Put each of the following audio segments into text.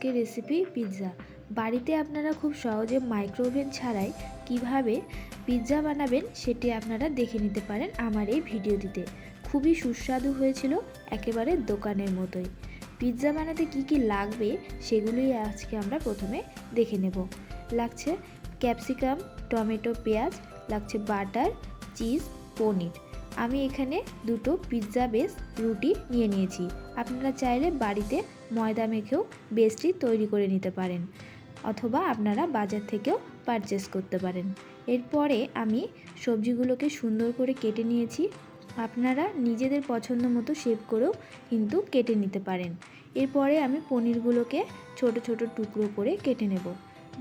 আজকের recipe pizza. বাড়িতে আপনারা খুব সহজে মাইক্রোওভেন ছাড়াই কিভাবে পিৎজা বানাবেন সেটি আপনারা দেখে নিতে পারেন আমার এই ভিডিওটিতে। খুবই সুস্বাদু হয়েছিল, একেবারে দোকানের মতোই। পিৎজা বানাতে কি কি লাগবে সেগুলোই আজকে আমরা প্রথমে দেখে নেব। লাগছে ক্যাপসিকাম, টমেটো, পেঁয়াজ, লাগছে বাটার, চিজ, পনির। আমি এখানে দুটো পিৎজা বেস রুটি নিয়ে নিয়েছি। আপনারা চাইলে বাড়িতে ময়দা মেখেও বেসটি তৈরি করে নিতে পারেন, অথবা আপনারা বাজার থেকেও পারচেস করতে পারেন। এরপরে আমি সবজিগুলোকে সুন্দর করে কেটে নিয়েছি। আপনারা নিজেদের পছন্দ মতো শেপ করেও কিন্তু কেটে নিতে পারেন। এরপরে আমি পনিরগুলোকে ছোট ছোট টুকরো করে কেটে নেব।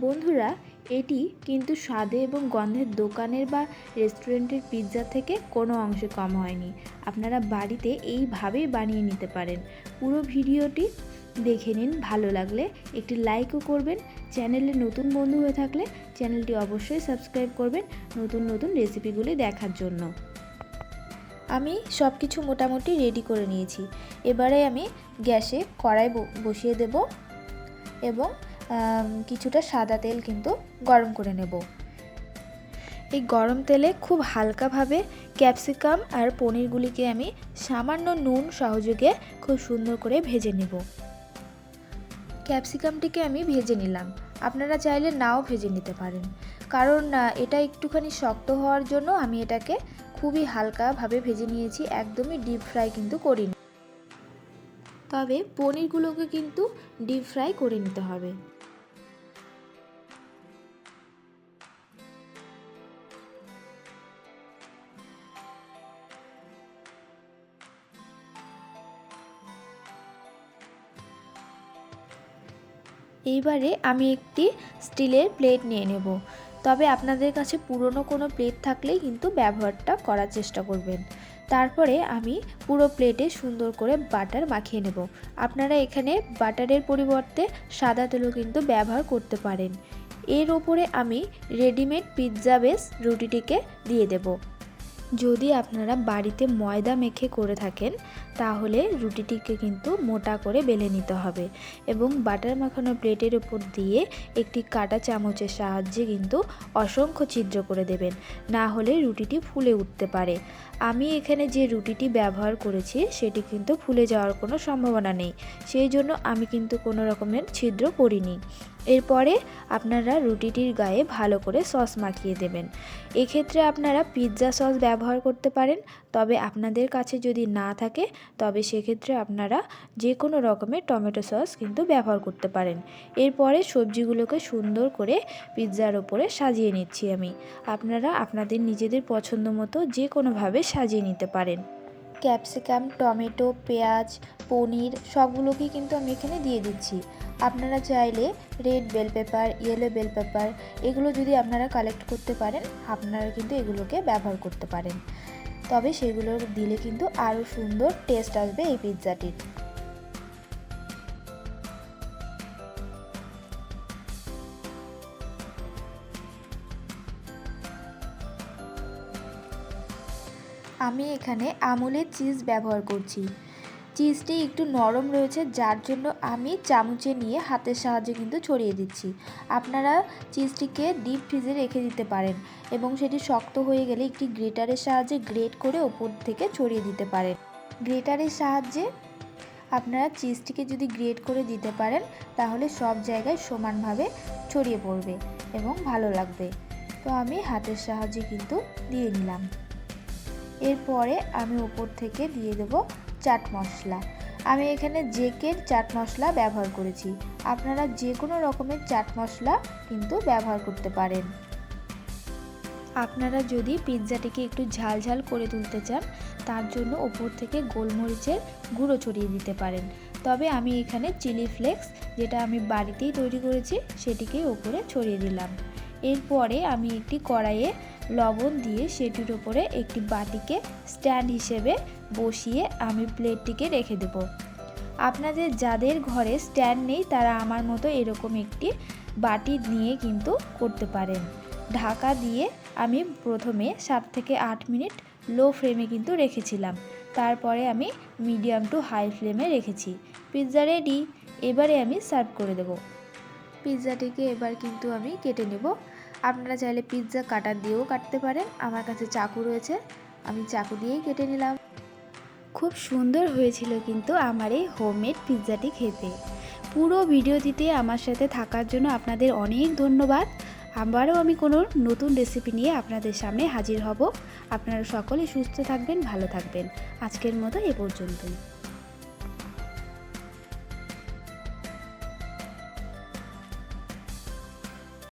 বন্ধুরা, এটি কিন্তু স্বাদে এবং গন্ধের দোকানের বা রেস্টুরেন্টের পিৎজা থেকে কোনো অংশে কম হয়নি। আপনারা বাড়িতে এইভাবেই বানিয়ে নিতে পারেন। পুরো ভিডিওটি দেখে নিন। ভালো লাগলে একটি লাইকও করবেন। চ্যানেলে নতুন বন্ধু হয়ে থাকলে চ্যানেলটি অবশ্যই সাবস্ক্রাইব করবেন নতুন নতুন রেসিপিগুলি দেখার জন্য। আমি সব কিছু মোটামুটি রেডি করে নিয়েছি। এবারে আমি গ্যাসে কড়াই বসিয়ে দেব এবং কিছুটা সাদা তেল কিন্তু গরম করে নেব। এই গরম তেলে খুব হালকাভাবে ক্যাপসিকাম আর পনিরগুলিকে আমি সামান্য নুন সহযোগে খুব সুন্দর করে ভেজে নেব। ক্যাপসিকামটিকে আমি ভেজে নিলাম। আপনারা চাইলে নাও ভেজে নিতে পারেন, কারণ এটা একটুখানি শক্ত হওয়ার জন্য আমি এটাকে খুবই হালকাভাবে ভেজে নিয়েছি। একদমই ডিপ ফ্রাই কিন্তু করিনি, তবে পনিরগুলোকে কিন্তু ডিপ ফ্রাই করে নিতে হবে। এইবারে আমি একটি স্টিলের প্লেট নিয়ে নেব, তবে আপনাদের কাছে পুরনো কোনো প্লেট থাকলেই কিন্তু ব্যবহারটা করার চেষ্টা করবেন। তারপরে আমি পুরো প্লেটে সুন্দর করে বাটার মাখিয়ে নেব। আপনারা এখানে বাটারের পরিবর্তে সাদা তেলও কিন্তু ব্যবহার করতে পারেন। এর ওপরে আমি রেডিমেড পিৎজা বেস রুটিটিকে দিয়ে দেব। যদি আপনারা বাড়িতে ময়দা মেখে করে থাকেন তাহলে রুটিটিকে কিন্তু মোটা করে বেলে নিতে হবে এবং বাটার মাখানো প্লেটের উপর দিয়ে একটি কাঁটা চামচের সাহায্যে কিন্তু অসংখ্য ছিদ্র করে দেবেন, না হলে রুটিটি ফুলে উঠতে পারে। আমি এখানে যে রুটিটি ব্যবহার করেছি সেটি কিন্তু ফুলে যাওয়ার কোনো সম্ভাবনা নেই, সেই জন্য আমি কিন্তু কোনো রকমের ছিদ্র করিনি। এরপরে আপনারা রুটিটির গায়ে ভালো করে সস মাখিয়ে দেবেন। এক্ষেত্রে আপনারা পিৎজা সস ব্যবহার করতে পারেন, তবে আপনাদের কাছে যদি না থাকে তবে সেক্ষেত্রে আপনারা যে কোনো রকমের টমেটো সস কিন্তু ব্যবহার করতে পারেন। এরপরে সবজিগুলোকে সুন্দর করে পিৎজার ওপরে সাজিয়ে নিচ্ছি আমি। আপনারা আপনাদের নিজেদের পছন্দ মতো যে কোনোভাবে সাজিয়ে নিতে পারেন। ক্যাপসিকাম, টমেটো, পেঁয়াজ, পনির সবগুলোকেই কিন্তু আমি এখানে দিয়ে দিচ্ছি। আপনারা চাইলে red bell pepper, yellow bell pepper এগুলো যদি আপনারা কালেক্ট করতে পারেন আপনারা কিন্তু এগুলোকে ব্যবহার করতে পারেন, তবে সেগুলো দিলে কিন্তু আরও সুন্দর টেস্ট আসবে এই পিৎজাটির। আমি এখানে আমুলের চিজ ব্যবহার করছি। চিজটি একটু নরম রয়েছে, যার জন্য আমি চামচে নিয়ে হাতের সাহায্যে কিন্তু ছড়িয়ে দিচ্ছি। আপনারা চিজটিকে ডিপ ফ্রিজে রেখে দিতে পারেন এবং সেটি শক্ত হয়ে গেলে একটি গ্রেটারের সাহায্যে গ্রেট করে ওপর থেকে ছড়িয়ে দিতে পারেন। গ্রেটারের সাহায্যে আপনারা চিজটিকে যদি গ্রেট করে দিতে পারেন তাহলে সব জায়গায় সমানভাবে ছড়িয়ে পড়বে এবং ভালো লাগবে। তো আমি হাতের সাহায্যে কিন্তু দিয়ে নিলাম। এরপরে আমি ওপর থেকে দিয়ে দেব চাট মশলা। আমি এখানে জেকের চাট মশলা ব্যবহার করেছি। আপনারা যে কোনো রকমের চাট মশলা কিন্তু ব্যবহার করতে পারেন। আপনারা যদি পিৎজাটিকে একটু ঝাল ঝাল করে তুলতে চান তার জন্য ওপর থেকে গোলমরিচের গুঁড়ো ছড়িয়ে দিতে পারেন, তবে আমি এখানে চিলি ফ্লেক্স, যেটা আমি বাড়িতেই তৈরি করেছি, সেটিকেই ওপরে ছড়িয়ে দিলাম। এরপরে আমি একটি কড়াইয়ে লবণ দিয়ে সেটির উপরে একটি বাটিকে স্ট্যান্ড হিসেবে বসিয়ে আমি প্লেটটিকে রেখে দেব। আপনাদের যাদের ঘরে স্ট্যান্ড নেই তারা আমার মতো এরকম একটি বাটি নিয়ে কিন্তু করতে পারেন। ঢাকা দিয়ে আমি প্রথমে 7 থেকে 8 মিনিট লো ফ্লেমে কিন্তু রেখেছিলাম, তারপরে আমি মিডিয়াম টু হাই ফ্লেমে রেখেছি। Pizza ready. এবারে আমি সার্ভ করে দেব। পিৎজাটিকে এবার কিন্তু আমি কেটে নেব। আপনারা চাইলে পিৎজা কাটার দিয়েও কাটতে পারেন, আমার কাছে চাকু রয়েছে, আমি চাকু দিয়েই কেটে নিলাম। খুব সুন্দর হয়েছিল কিন্তু আমার এই হোমমেড পিৎজাটি খেতে। পুরো ভিডিওটিতে আমার সাথে থাকার জন্য আপনাদের অনেক ধন্যবাদ। আবারও আমি কোনো নতুন রেসিপি নিয়ে আপনাদের সামনে হাজির হব। আপনারা সকলে সুস্থ থাকবেন, ভালো থাকবেন। আজকের মতো এ পর্যন্তই।